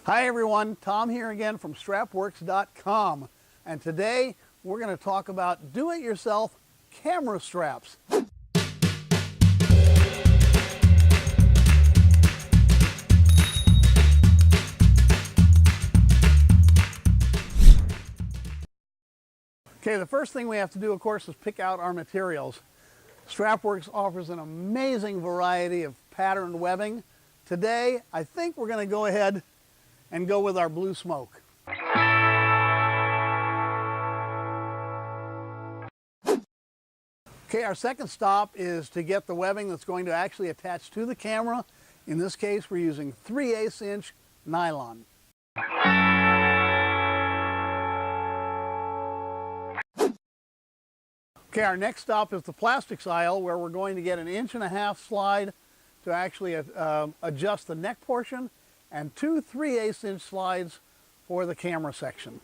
Hi everyone, Tom here again from Strapworks.com, and today we're going to talk about do-it-yourself camera straps. Okay, the first thing we have to do, of course, is pick out our materials. Strapworks offers an amazing variety of patterned webbing. Today, I think we're going to go ahead and go with our blue smoke. Okay, our second stop is to get the webbing that's going to actually attach to the camera. In this case, we're using 3/8 inch nylon. Okay, our next stop is the plastics aisle, where we're going to get an 1.5 inch slide to actually adjust the neck portion, and 2 3/8 inch slides for the camera section.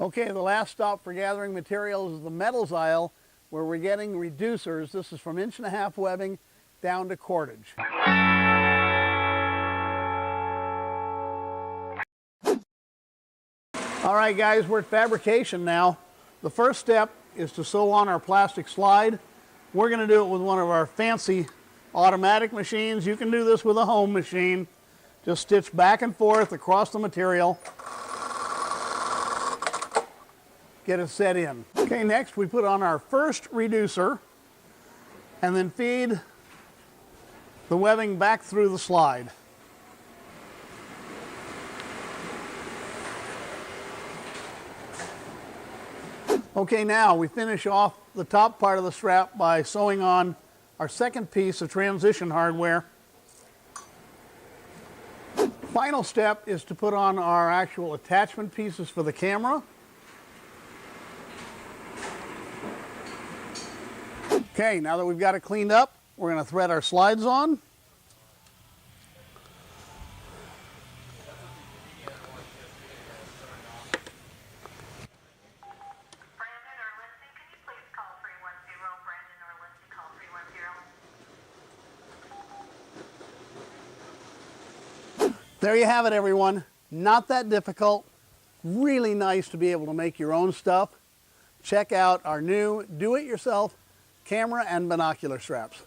Okay, the last stop for gathering materials is the metals aisle, where we're getting reducers. This is from 1.5 inch webbing down to cordage. All right guys, we're at fabrication now. The first step is to sew on our plastic slide. We're going to do it with one of our fancy automatic machines. You can do this with a home machine. Just stitch back and forth across the material. Get it set in. Okay, next we put on our first reducer and then feed the webbing back through the slide. Okay, now we finish off the top part of the strap by sewing on our second piece of transition hardware. Final step is to put on our actual attachment pieces for the camera. Okay, now that we've got it cleaned up, we're going to thread our slides on. There you have it, everyone. Not that difficult. Really nice to be able to make your own stuff. Check out our new do-it-yourself camera and binocular straps.